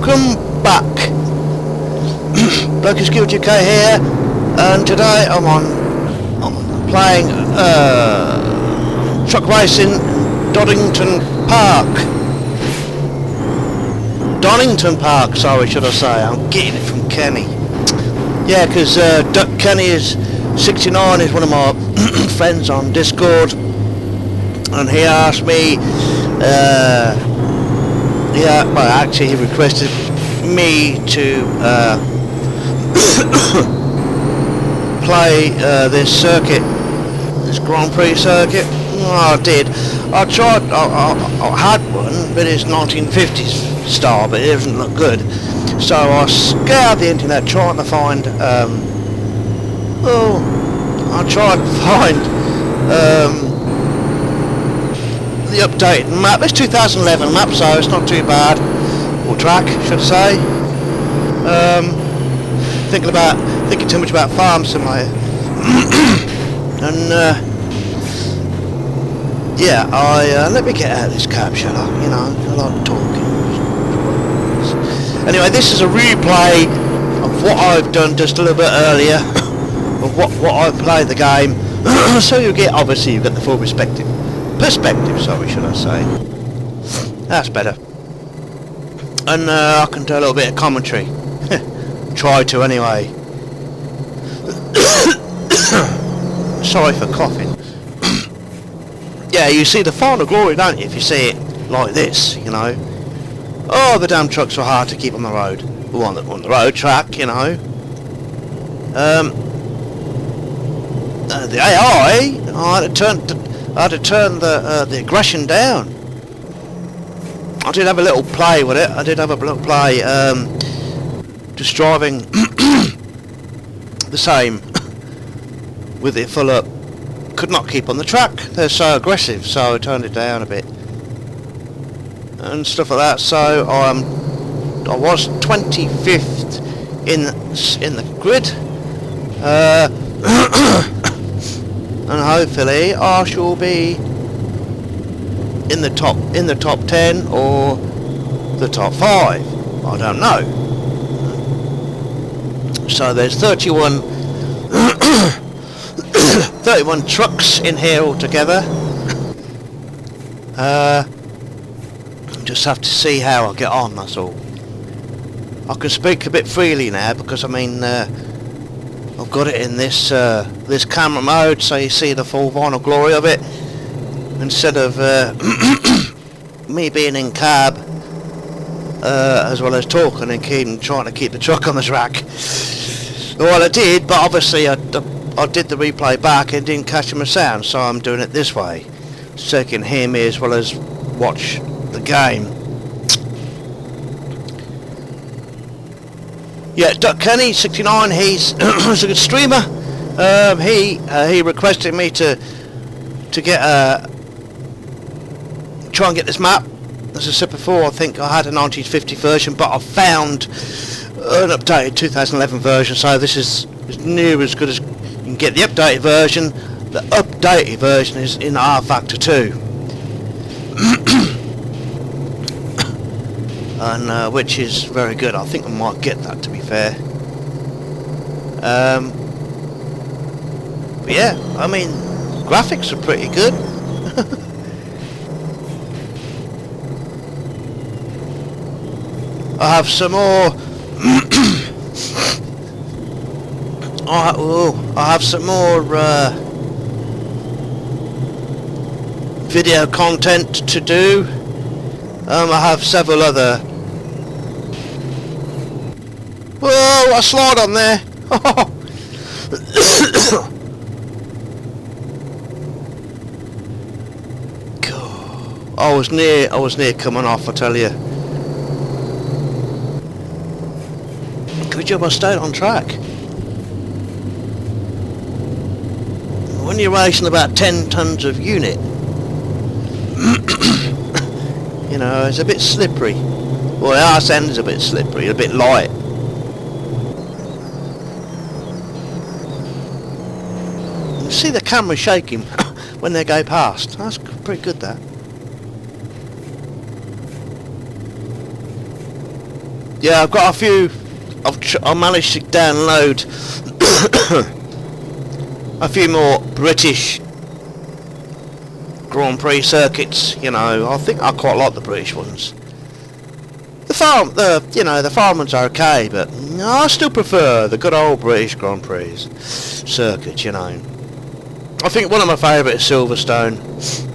Welcome back. Blokey's Guild UK here, and today I'm playing truck racing Donington Park. Donington Park, sorry, should I say. I'm getting it from Kenny. Yeah, because Kenny is 69, is one of my friends on Discord, and he asked me, well, actually he requested me to play this circuit, this Grand Prix circuit. Oh, I did. I tried, I had one, but it's 1950s style, but it doesn't look good. So I scoured the internet trying to find, I tried to find the updated map. It's 2011 map, so it's not too bad. Or track, should I say. Thinking too much about Farm Simulator. And yeah, let me get out of this cab, shall I? You know, I like talking. Anyway, this is a replay of what I've done just a little bit earlier, of what I played the game. So you get, obviously, you get the full perspective, sorry, should I say? That's better. And I can do a little bit of commentary. Try to, anyway. Sorry for coughing. Yeah, you see the final glory, don't you, if you see it like this, you know. Oh, the damn trucks were hard to keep on the road. Well, on the road track, you know. The AI, I had to turn the aggression down. I did have a little play with it. Just driving the same with it full up. Could not keep on the track. They're so aggressive, so I turned it down a bit and stuff like that. So I was 25th in the grid, and hopefully I shall be in the top 10 or the top 5. I don't know. So there's 31 trucks in here altogether. Just have to see how I get on, that's all. I can speak a bit freely now because I mean I've got it in this this camera mode, so you see the full vinyl glory of it instead of me being in cab as well as talking and trying to keep the truck on the track. Well, I did, but obviously I did the replay back and didn't catch my sound, so I'm doing it this way, so you can hear me as well as watch the game. Yeah, Duck Kenny 69. He's a good streamer. He requested me to get try and get this map. As I said before, I think I had a 1950 version, but I found an updated 2011 version. So this is as near as good as you can get. The updated version. The updated version is in RFACTOR 2. And which is very good. I think I might get that, to be fair. But yeah, I mean, graphics are pretty good. I have some more. I have some more video content to do. I have several other. Whoa! I slide on there. God, I was near coming off, I tell you. Good job I stayed on track. When you're racing about 10 tons of unit, you know, it's a bit slippery. Well, the arse end is a bit slippery, a bit light. You see the camera shaking when they go past. That's pretty good, that. Yeah, I've got a few. I managed to download a few more British Grand Prix circuits. You know, I think I quite like the British ones. The farm ones are okay, but no, I still prefer the good old British Grand Prix circuit. You know, I think one of my favourite is Silverstone.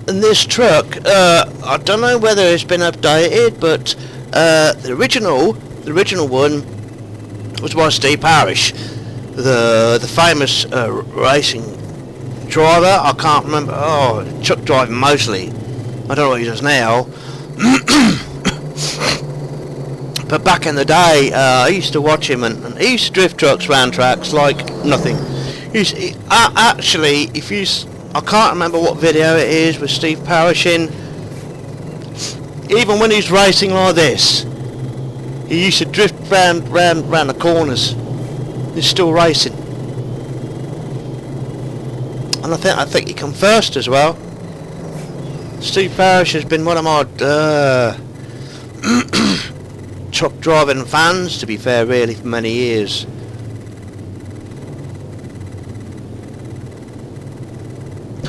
And this truck, I don't know whether it's been updated, but the original one was by Steve Parish, the famous racing driver. I can't remember. Oh, truck driving mostly. I don't know what he does now. But back in the day, I used to watch him, and he used to drift trucks round tracks like nothing. Actually, if you I can't remember what video it is with Steve Parish in. Even when he's racing like this, he used to drift round the corners. He's still racing, and I think he come first as well. Steve Parish has been one of my truck driving fans, to be fair, really, for many years.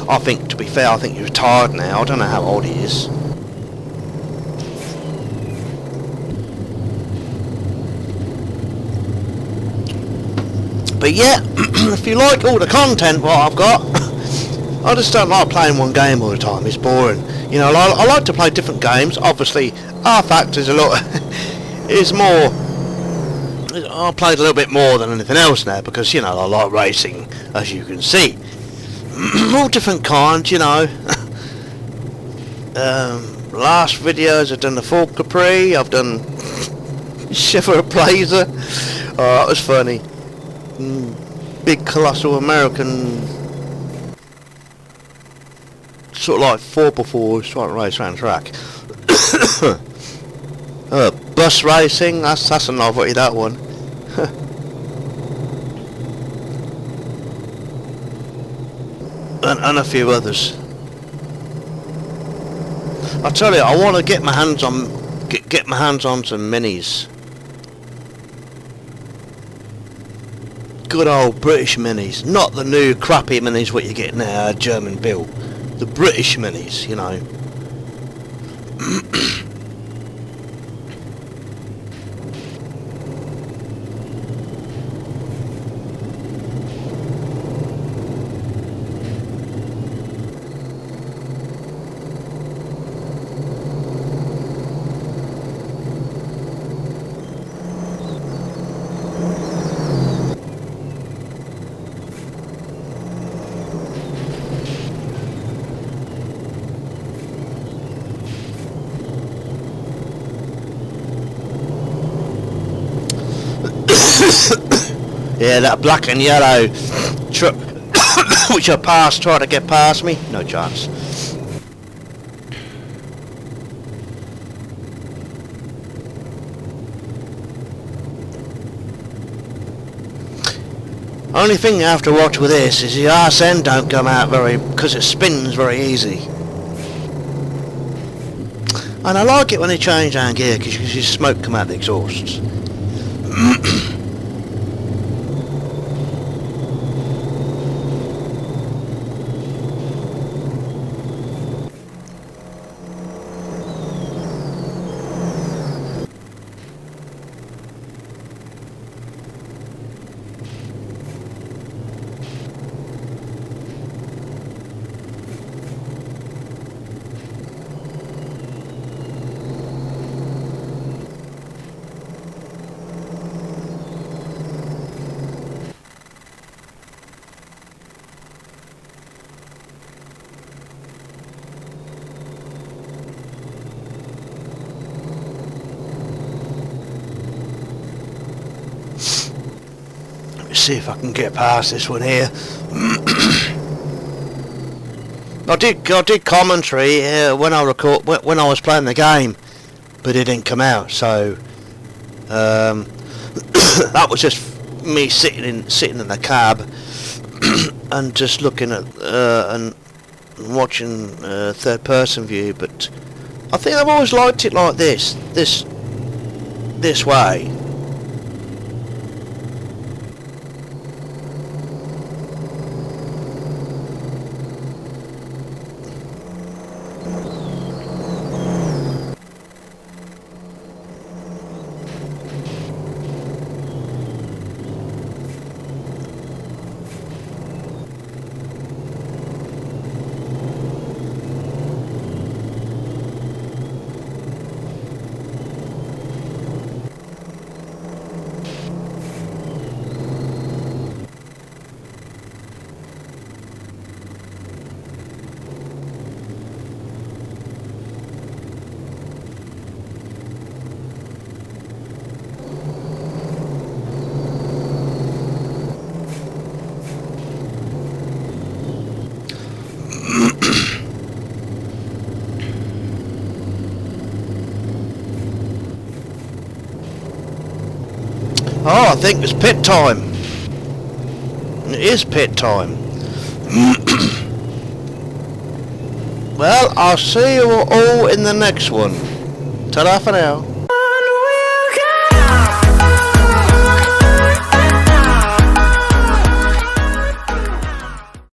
I think, to be fair, I think he's retired now. I don't know how old he is. But yeah, if you like all the content what I've got, I just don't like playing one game all the time. It's boring. You know, I like to play different games. Obviously, RFACTOR is a lot. Is more. I played a little bit more than anything else now because, you know, I like racing, as you can see. All different kinds, you know. Last videos I've done the Ford Capri, I've done Chevrolet Blazer. Oh, that was funny. Big colossal American, sort of like 4x4 trying to race around the track. Bus racing, that's a novelty, that one. And a few others. I tell you, I want to get my hands on some minis. Good old British minis, not the new crappy minis what you get now, German built. The British minis, you know. Yeah, that black and yellow truck which I passed, tried to get past me, no chance. Only thing you have to watch with this is the arse end don't come out because it spins very easy. And I like it when they change down gear because you can see smoke come out the exhausts. See if I can get past this one here. I did commentary when I was playing the game, but it didn't come out. So that was just me sitting in the cab and just looking at and watching third person view. But I think I've always liked it like this way. Oh, I think it's pit time. It is pit time. Well, I'll see you all in the next one. Ta-da for now.